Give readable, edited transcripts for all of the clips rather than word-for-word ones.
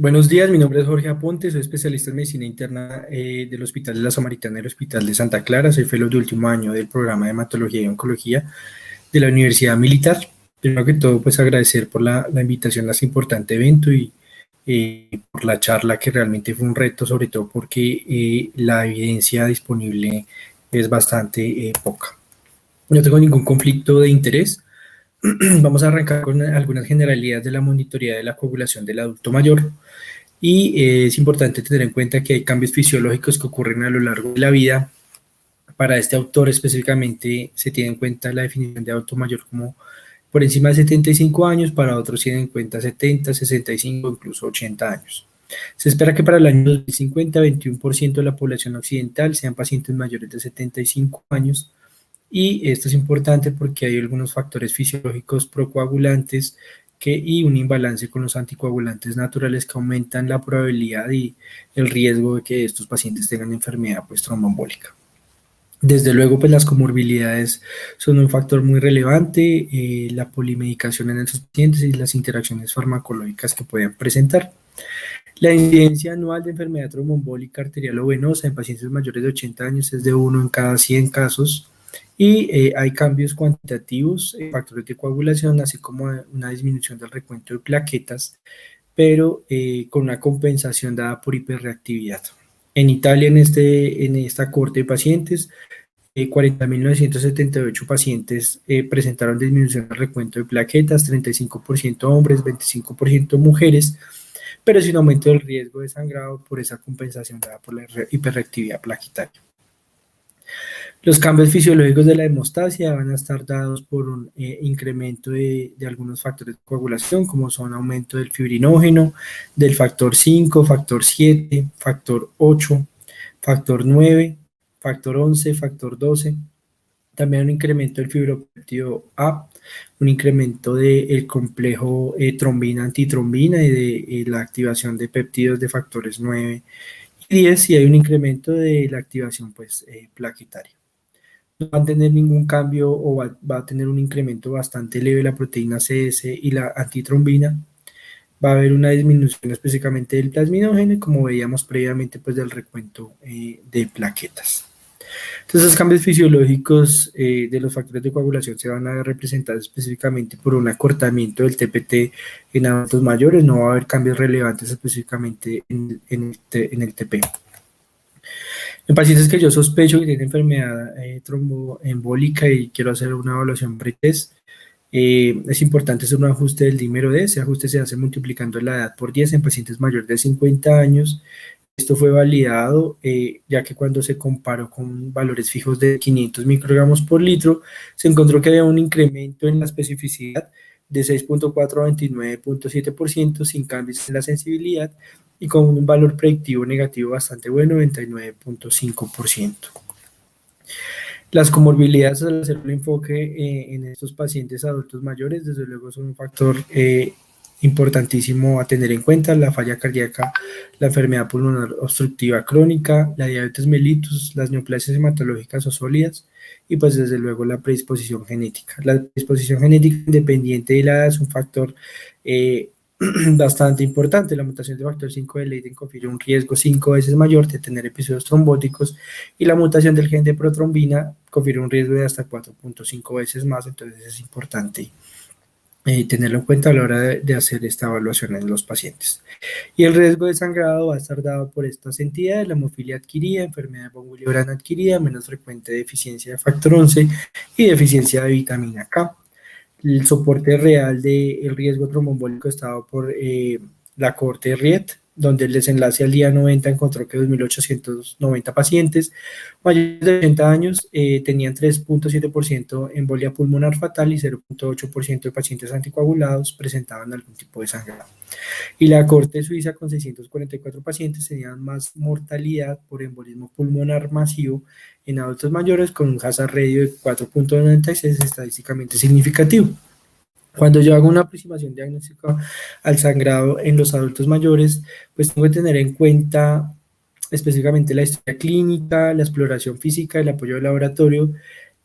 Buenos días, mi nombre es Jorge Aponte, soy especialista en medicina interna del Hospital de la Samaritana del Hospital de Santa Clara, soy fellow de último año del programa de hematología y oncología de la Universidad Militar. Primero que todo, pues agradecer por la invitación a este importante evento y por la charla que realmente fue un reto, sobre todo porque la evidencia disponible es bastante poca. No tengo ningún conflicto de interés. Vamos a arrancar con algunas generalidades de la monitoría de la coagulación del adulto mayor. Y es importante tener en cuenta que hay cambios fisiológicos que ocurren a lo largo de la vida. Para este autor específicamente se tiene en cuenta la definición de adulto mayor como por encima de 75 años, para otros tienen en cuenta 70, 65, incluso 80 años. Se espera que para el año 2050, 21% de la población occidental sean pacientes mayores de 75 años, y esto es importante porque hay algunos factores fisiológicos procoagulantes y un imbalance con los anticoagulantes naturales que aumentan la probabilidad y el riesgo de que estos pacientes tengan enfermedad pues, tromboembólica. Desde luego, pues las comorbilidades son un factor muy relevante, la polimedicación en estos pacientes y las interacciones farmacológicas que pueden presentar. La incidencia anual de enfermedad tromboembólica arterial o venosa en pacientes mayores de 80 años es de 1 en cada 100 casos, y hay cambios cuantitativos en factores de coagulación, así como una disminución del recuento de plaquetas, pero con una compensación dada por hiperreactividad. En Italia, en esta cohorte de pacientes, 40.978 pacientes presentaron disminución del recuento de plaquetas, 35% hombres, 25% mujeres, pero sin aumento del riesgo de sangrado por esa compensación dada por la hiperreactividad plaquetaria. Los cambios fisiológicos de la hemostasia van a estar dados por un incremento de algunos factores de coagulación, como son aumento del fibrinógeno, del factor 5, factor 7, factor 8, factor 9, factor 11, factor 12. También un incremento del fibropéptido A, un incremento del complejo trombina-antitrombina y de la activación de péptidos de factores 9 y 10, y hay un incremento de la activación pues, plaquetaria. No va a tener ningún cambio o va a tener un incremento bastante leve la proteína CS y la antitrombina. Va a haber una disminución específicamente del plasminógeno, como veíamos previamente, pues del recuento de plaquetas. Entonces, los cambios fisiológicos de los factores de coagulación se van a ver representados específicamente por un acortamiento del TPT en adultos mayores. No va a haber cambios relevantes específicamente en el TP. En pacientes que yo sospecho que tienen enfermedad tromboembólica y quiero hacer una evaluación pretest, es importante hacer un ajuste del dímero D. Ese ajuste se hace multiplicando la edad por 10 en pacientes mayores de 50 años. Esto fue validado ya que cuando se comparó con valores fijos de 500 microgramos por litro, se encontró que había un incremento en la especificidad de 6.4 a 29.7% sin cambios en la sensibilidad y con un valor predictivo negativo bastante bueno, 99.5%. Las comorbilidades, al hacer un enfoque en estos pacientes adultos mayores, desde luego son un factor importantísimo a tener en cuenta: la falla cardíaca, la enfermedad pulmonar obstructiva crónica, la diabetes mellitus, las neoplasias hematológicas o sólidas, y pues desde luego la predisposición genética. La predisposición genética independiente de la edad es un factor bastante importante. La mutación de factor 5 de Leiden confiere un riesgo 5 veces mayor de tener episodios trombóticos, y la mutación del gen de protrombina confiere un riesgo de hasta 4.5 veces más. Entonces es importante tenerlo en cuenta a la hora de hacer esta evaluación en los pacientes. Y el riesgo de sangrado va a estar dado por estas entidades: la hemofilia adquirida, enfermedad de von Willebrand adquirida, menos frecuente deficiencia de factor 11 y deficiencia de vitamina K. El soporte real del riesgo tromboembólico está dado por la cohorte de Riet, donde el desenlace al día 90 encontró que 2.890 pacientes mayores de 80 años tenían 3.7% embolia pulmonar fatal y 0.8% de pacientes anticoagulados presentaban algún tipo de sangrado. Y la cohorte suiza, con 644 pacientes, tenían más mortalidad por embolismo pulmonar masivo en adultos mayores, con un hazard ratio de 4.96, estadísticamente significativo. Cuando yo hago una aproximación diagnóstica al sangrado en los adultos mayores, pues tengo que tener en cuenta específicamente la historia clínica, la exploración física, el apoyo del laboratorio,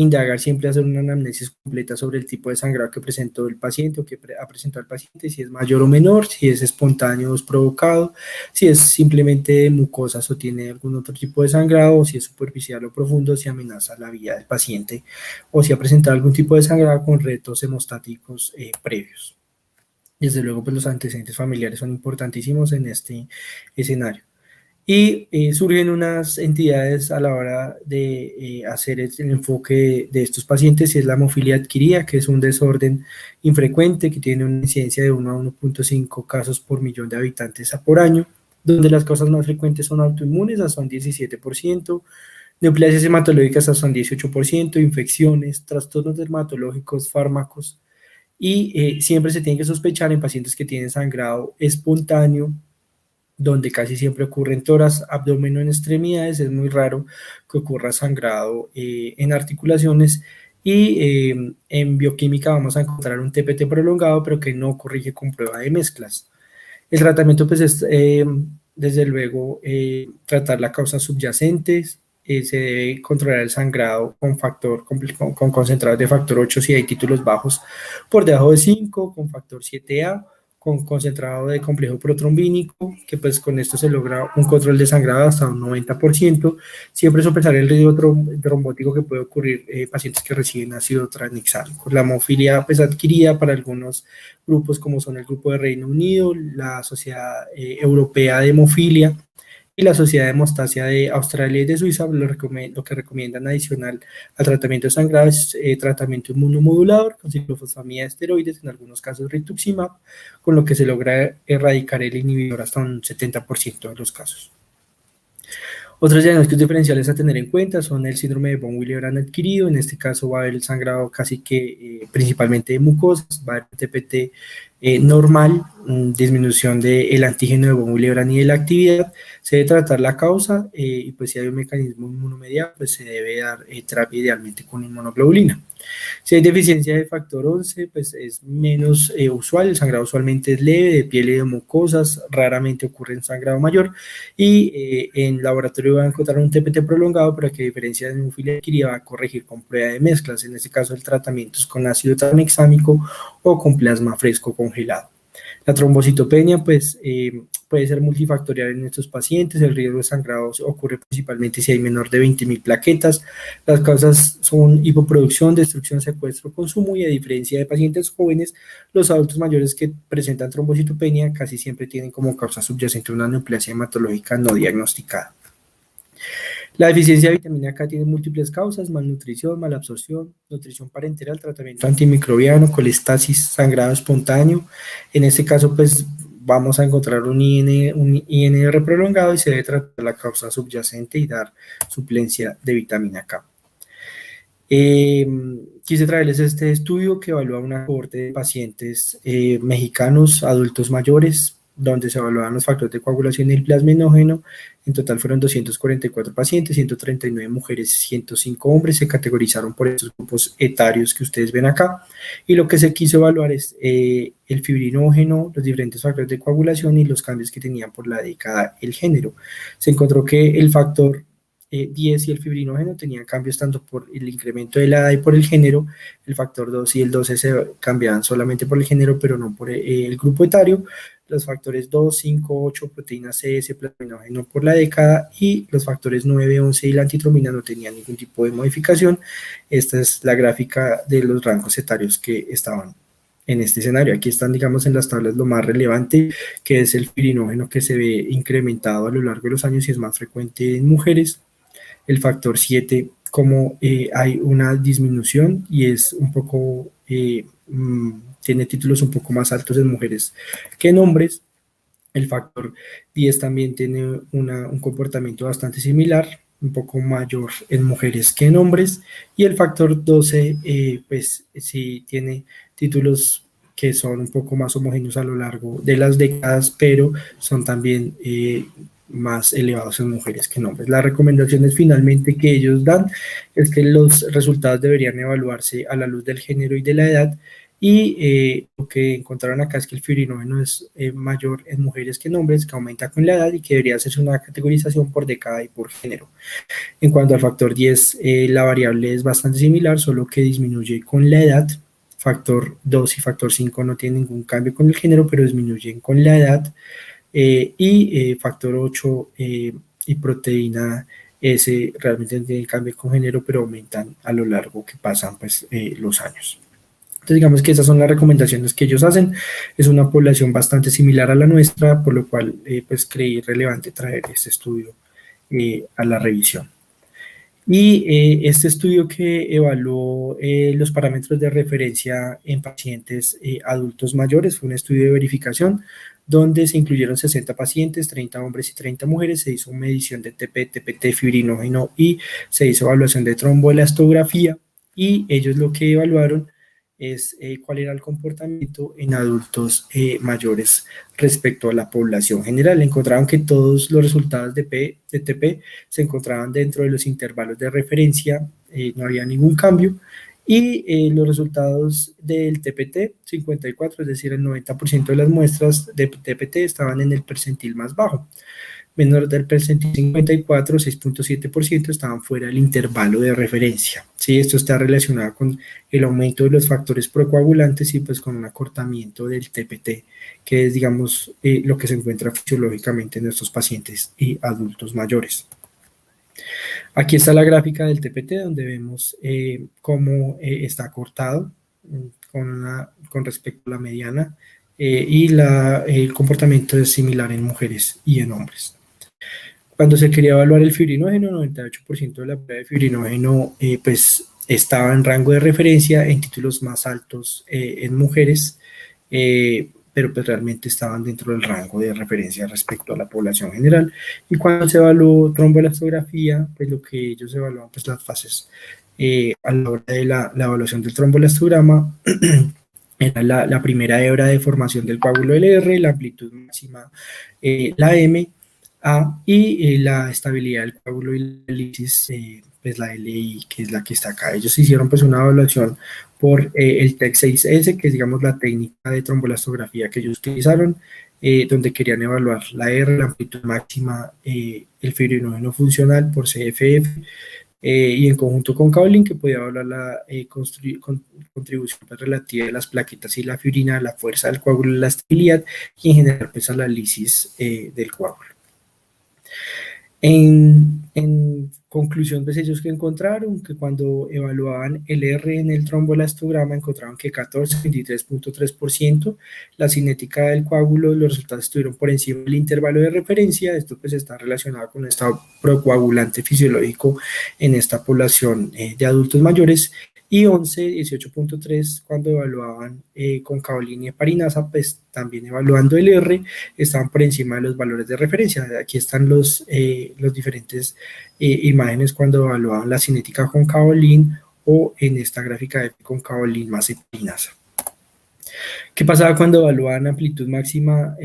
indagar siempre, hacer una anamnesis completa sobre el tipo de sangrado que presentó el paciente o que ha presentado el paciente, si es mayor o menor, si es espontáneo o es provocado, si es simplemente de mucosas o tiene algún otro tipo de sangrado, o si es superficial o profundo, si amenaza la vida del paciente o si ha presentado algún tipo de sangrado con retos hemostáticos previos. Desde luego, pues los antecedentes familiares son importantísimos en este escenario. Y surgen unas entidades a la hora de hacer el enfoque de estos pacientes, y es la hemofilia adquirida, que es un desorden infrecuente que tiene una incidencia de 1 a 1.5 casos por millón de habitantes por año, donde las causas más frecuentes son autoinmunes, hasta un 17%, neoplasias hematológicas hasta un 18%, infecciones, trastornos dermatológicos, fármacos, y siempre se tiene que sospechar en pacientes que tienen sangrado espontáneo, donde casi siempre ocurre en tórax, abdomen o en extremidades. Es muy raro que ocurra sangrado en articulaciones, y en bioquímica vamos a encontrar un TPT prolongado, pero que no corrige con prueba de mezclas. El tratamiento pues es desde luego tratar la causa subyacente. Se debe controlar el sangrado con concentrados de factor 8 si hay títulos bajos por debajo de 5, con factor 7A, con concentrado de complejo protrombínico, que pues con esto se logra un control de sangrado hasta un 90%, siempre sopesar el riesgo trombótico que puede ocurrir en pacientes que reciben ácido tranexámico. La hemofilia pues adquirida para algunos grupos como son el grupo de Reino Unido, la Sociedad Europea de Hemofilia y la Sociedad de Hemostasia de Australia y de Suiza, lo que recomiendan adicional al tratamiento de sangrado es tratamiento inmunomodulador con ciclofosfamida de esteroides, en algunos casos rituximab, con lo que se logra erradicar el inhibidor hasta un 70% de los casos. Otros diagnósticos diferenciales a tener en cuenta son el síndrome de von Willebrand adquirido. En este caso va a haber el sangrado casi que principalmente de mucosas, va a haber TPT normal, disminución del antígeno de von Willebrand y de la actividad. Se debe tratar la causa y pues si hay un mecanismo inmunomediado, pues se debe dar terapia idealmente con inmunoglobulina. Si hay deficiencia de factor 11, pues es menos usual. El sangrado usualmente es leve, de piel y de mucosas, raramente ocurre en sangrado mayor, y en laboratorio va a encontrar un TPT prolongado, pero que a diferencia de hemofilia adquirida va a corregir con prueba de mezclas. En este caso el tratamiento es con ácido tranexámico o con plasma fresco congelado. La trombocitopenia pues puede ser multifactorial en estos pacientes. El riesgo de sangrado ocurre principalmente si hay menor de 20.000 plaquetas. Las causas son hipoproducción, destrucción, secuestro, consumo, y a diferencia de pacientes jóvenes, los adultos mayores que presentan trombocitopenia casi siempre tienen como causa subyacente una neoplasia hematológica no diagnosticada. La deficiencia de vitamina K tiene múltiples causas: malnutrición, malabsorción, nutrición parenteral, tratamiento antimicrobiano, colestasis, sangrado espontáneo. En este caso, pues vamos a encontrar un INR prolongado y se debe tratar la causa subyacente y dar suplencia de vitamina K. Quise traerles este estudio que evalúa una cohorte de pacientes mexicanos, adultos mayores, donde se evaluaban los factores de coagulación y el plasminógeno. En total fueron 244 pacientes, 139 mujeres, 105 hombres. Se categorizaron por estos grupos etarios que ustedes ven acá, y lo que se quiso evaluar es el fibrinógeno, los diferentes factores de coagulación y los cambios que tenían por la década el género. Se encontró que el factor 10 y el fibrinógeno tenían cambios tanto por el incremento de la edad y por el género. El factor 2 y el 12 se cambiaban solamente por el género, pero no por el grupo etario. Los factores 2, 5, 8, proteína CS, plasminógeno por la década, y los factores 9, 11 y la antitromina no tenían ningún tipo de modificación. Esta es la gráfica de los rangos etarios que estaban en este escenario. Aquí están, digamos, en las tablas lo más relevante, que es el fibrinógeno, que se ve incrementado a lo largo de los años y es más frecuente en mujeres. El factor 7, como hay una disminución y es un poco, tiene títulos un poco más altos en mujeres que en hombres. El factor 10 también tiene un comportamiento bastante similar, un poco mayor en mujeres que en hombres. Y el factor 12, pues sí tiene títulos que son un poco más homogéneos a lo largo de las décadas, pero son también más elevados en mujeres que en hombres. Las recomendaciones finalmente que ellos dan es que los resultados deberían evaluarse a la luz del género y de la edad, y lo que encontraron acá es que el fibrinógeno es mayor en mujeres que en hombres, que aumenta con la edad y que debería hacerse una categorización por década y por género. En cuanto al factor 10, la variable es bastante similar, solo que disminuye con la edad. Factor 2 y factor 5 no tienen ningún cambio con el género, pero disminuyen con la edad. Y factor 8 y proteína S realmente no tienen cambio con género, pero aumentan a lo largo que pasan pues, los años. Entonces digamos que esas son las recomendaciones que ellos hacen. Es una población bastante similar a la nuestra, por lo cual pues creí relevante traer este estudio a la revisión. Y este estudio que evaluó los parámetros de referencia en pacientes adultos mayores fue un estudio de verificación donde se incluyeron 60 pacientes, 30 hombres y 30 mujeres, se hizo medición de TP, TPT, fibrinógeno y se hizo evaluación de tromboelastografía y ellos lo que evaluaron es cuál era el comportamiento en adultos mayores respecto a la población general. Encontraron que todos los resultados de TP se encontraban dentro de los intervalos de referencia, no había ningún cambio, y los resultados del TPT, 54, es decir, el 90% de las muestras de TPT estaban en el percentil más bajo. Menor del percentil 54, 6.7% estaban fuera del intervalo de referencia. Sí, esto está relacionado con el aumento de los factores procoagulantes y pues con un acortamiento del TPT, que es, digamos, lo que se encuentra fisiológicamente en estos pacientes y adultos mayores. Aquí está la gráfica del TPT, donde vemos cómo está acortado con respecto a la mediana y el comportamiento es similar en mujeres y en hombres. Cuando se quería evaluar el fibrinógeno, 98% de la prueba de fibrinógeno pues estaba en rango de referencia en títulos más altos en mujeres, pero pues realmente estaban dentro del rango de referencia respecto a la población general. Y cuando se evaluó tromboelastografía, pues lo que ellos evaluaban, pues las fases a la hora de la evaluación del tromboelastograma, era la primera hebra de formación del coágulo LR, la amplitud máxima, la M, A, y la estabilidad del coágulo y la lisis, pues la LI, que es la que está acá. Ellos hicieron pues una evaluación por el TEC6S, que es digamos la técnica de trombolastografía que ellos utilizaron, donde querían evaluar la R, la amplitud máxima, el fibrinógeno funcional por CFF, y en conjunto con Kaolin, que podía evaluar la contribución pues, relativa de las plaquetas y la fibrina, la fuerza del coágulo, la estabilidad y en general pues, a la lisis del coágulo. En conclusión, pues ellos que encontraron que cuando evaluaban el R en el tromboelastograma encontraron que 23.3% la cinética del coágulo, los resultados estuvieron por encima del intervalo de referencia. Esto pues está relacionado con un estado procoagulante fisiológico en esta población de adultos mayores, y 18.3 cuando evaluaban con Kaolin y heparinasa, pues también evaluando el R, estaban por encima de los valores de referencia. Aquí están los diferentes imágenes cuando evaluaban la cinética con Kaolin o en esta gráfica de con Kaolin más heparinasa. ¿Qué pasaba cuando evaluaban amplitud máxima?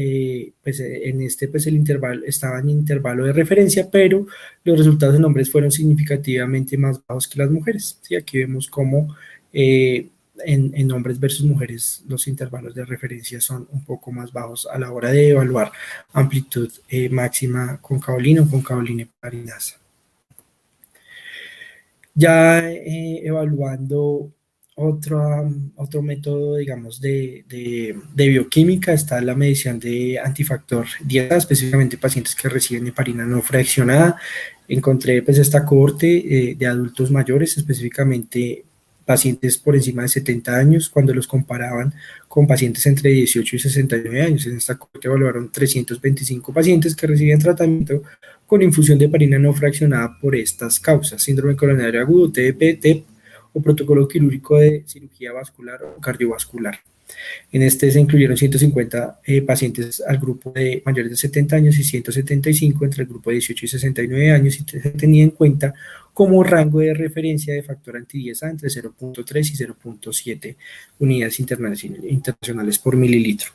Pues en este pues el intervalo estaba en intervalo de referencia, pero los resultados en hombres fueron significativamente más bajos que las mujeres. ¿Sí? Aquí vemos cómo en hombres versus mujeres los intervalos de referencia son un poco más bajos a la hora de evaluar amplitud máxima con Kaolin o con Kaolin heparinasa. Ya evaluando otro método, digamos, de bioquímica, está la medición de antifactor dieta, específicamente pacientes que reciben heparina no fraccionada. Encontré pues esta cohorte de adultos mayores, específicamente pacientes por encima de 70 años, cuando los comparaban con pacientes entre 18 y 69 años. En esta cohorte evaluaron 325 pacientes que recibían tratamiento con infusión de heparina no fraccionada por estas causas: síndrome coronario agudo, TDP, TEP, o protocolo quirúrgico de cirugía vascular o cardiovascular. En este se incluyeron 150 pacientes al grupo de mayores de 70 años y 175 entre el grupo de 18 y 69 años, y se tenía en cuenta como rango de referencia de factor anti-10A entre 0.3 y 0.7 unidades internacionales por mililitro.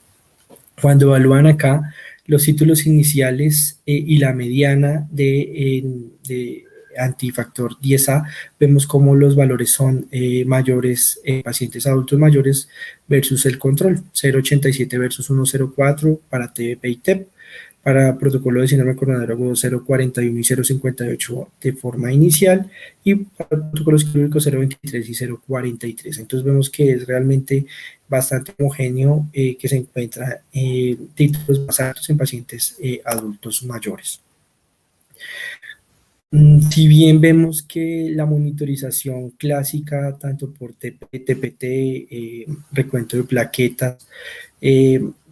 Cuando evalúan acá los títulos iniciales y la mediana de antifactor 10A, vemos cómo los valores son mayores en pacientes adultos mayores versus el control, 0,87 versus 1,04 para TBP y TEP, para protocolo de síndrome coronariano agudo 0,41 y 0,58 de forma inicial, y para protocolos quirúrgicos 0,23 y 0,43. Entonces vemos que es realmente bastante homogéneo, que se encuentra títulos más altos en pacientes adultos mayores. Si bien vemos que la monitorización clásica, tanto por TPT, recuento de plaquetas,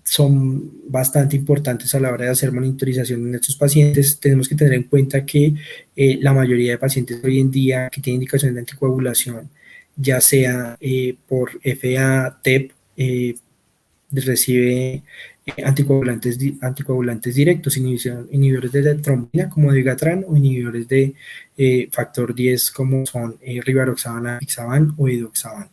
son bastante importantes a la hora de hacer monitorización en estos pacientes, tenemos que tener en cuenta que la mayoría de pacientes hoy en día que tienen indicación de anticoagulación, ya sea por FA, TEP, recibe anticoagulantes directos, inhibidores de trombina como Dabigatran o inhibidores de factor 10 como son rivaroxaban, apixaban o edoxaban.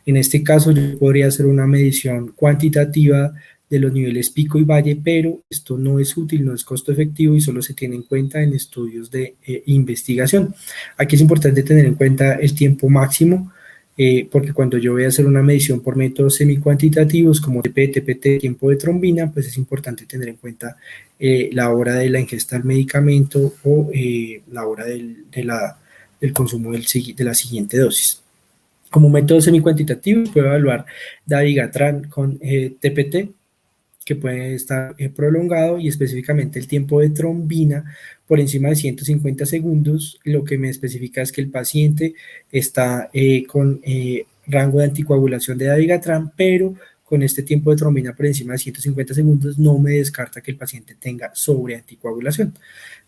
En este caso yo podría hacer una medición cuantitativa de los niveles pico y valle, pero esto no es útil, no es costo efectivo y solo se tiene en cuenta en estudios de investigación. Aquí es importante tener en cuenta el tiempo máximo, porque cuando yo voy a hacer una medición por métodos semicuantitativos como TP, TPT, tiempo de trombina, pues es importante tener en cuenta la hora de la ingesta del medicamento o la hora del consumo de la siguiente dosis. Como método semicuantitativo puedo evaluar Dabigatran con TPT, que puede estar prolongado, y específicamente el tiempo de trombina por encima de 150 segundos, lo que me especifica es que el paciente está con rango de anticoagulación de Dabigatran, pero con este tiempo de trombina por encima de 150 segundos no me descarta que el paciente tenga sobreanticoagulación.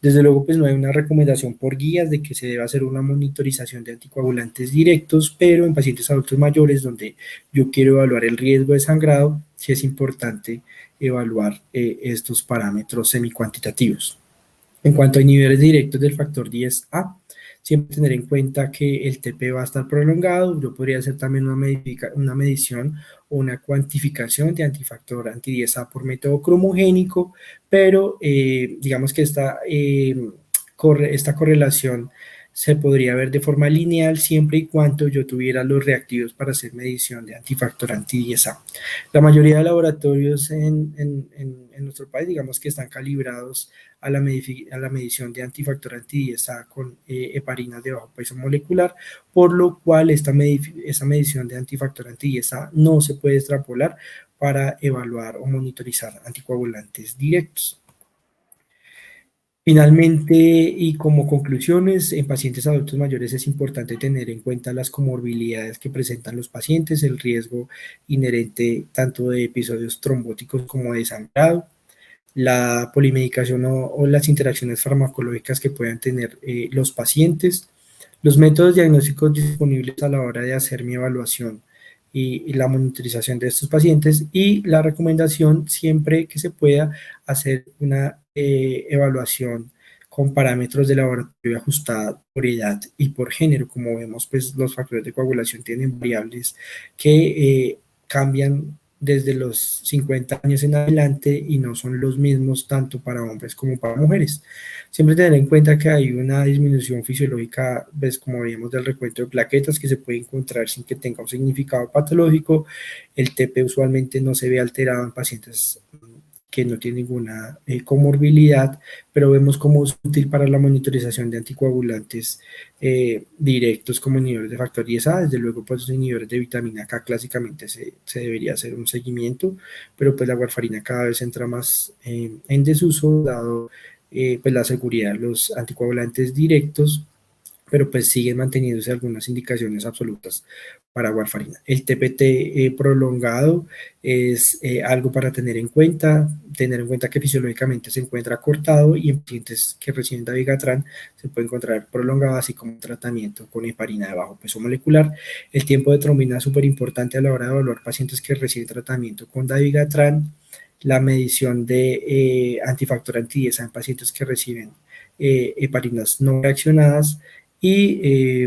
Desde luego, pues no hay una recomendación por guías de que se deba hacer una monitorización de anticoagulantes directos, pero en pacientes adultos mayores donde yo quiero evaluar el riesgo de sangrado, sí es importante evaluar estos parámetros semicuantitativos. En cuanto a inhibidores directos del factor 10A, siempre tener en cuenta que el TP va a estar prolongado. Yo podría hacer también una medición o una cuantificación de antifactor anti-10A por método cromogénico, pero digamos que esta correlación se podría ver de forma lineal siempre y cuando yo tuviera los reactivos para hacer medición de antifactor anti-10A. La mayoría de laboratorios en nuestro país, digamos que están calibrados a la medición de antifactor anti-10A con heparinas de bajo peso molecular, por lo cual esa medición de antifactor anti-10A no se puede extrapolar para evaluar o monitorizar anticoagulantes directos. Finalmente, y como conclusiones, en pacientes adultos mayores es importante tener en cuenta las comorbilidades que presentan los pacientes, el riesgo inherente tanto de episodios trombóticos como de sangrado, la polimedicación o las interacciones farmacológicas que puedan tener los pacientes, los métodos diagnósticos disponibles a la hora de hacer mi evaluación y la monitorización de estos pacientes, y la recomendación siempre que se pueda hacer una evaluación con parámetros de laboratorio ajustada por edad y por género. Como vemos, pues los factores de coagulación tienen variables que cambian desde los 50 años en adelante y no son los mismos tanto para hombres como para mujeres. Siempre tener en cuenta que hay una disminución fisiológica, ves, como veíamos, del recuento de plaquetas, que se puede encontrar sin que tenga un significado patológico. El TP usualmente no se ve alterado en pacientes que no tienen ninguna comorbilidad, pero vemos cómo es útil para la monitorización de anticoagulantes directos como inhibidores de factor 10A. Desde luego, pues los inhibidores de vitamina K clásicamente se debería hacer un seguimiento, pero pues la warfarina cada vez entra más en desuso, dado pues la seguridad de los anticoagulantes directos, pero pues siguen manteniéndose algunas indicaciones absolutas para warfarina. El TPT prolongado es algo para tener en cuenta que fisiológicamente se encuentra cortado, y en pacientes que reciben Dabigatran se puede encontrar prolongado, así como tratamiento con heparina de bajo peso molecular. El tiempo de trombina es súper importante a la hora de evaluar pacientes que reciben tratamiento con Dabigatran. La medición de antifactor anti-10A en pacientes que reciben heparinas no reaccionadas, y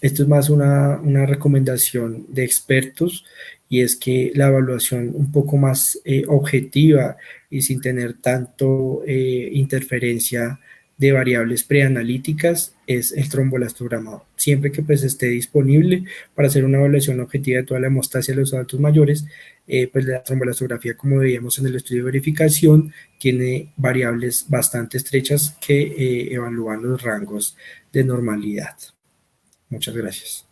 esto es más una recomendación de expertos, y es que la evaluación un poco más objetiva y sin tener tanto interferencia de variables preanalíticas es el trombolastograma. Siempre que pues esté disponible para hacer una evaluación objetiva de toda la hemostasia de los adultos mayores, pues la trombolastografía, como veíamos en el estudio de verificación, tiene variables bastante estrechas que evalúan los rangos de normalidad. Muchas gracias.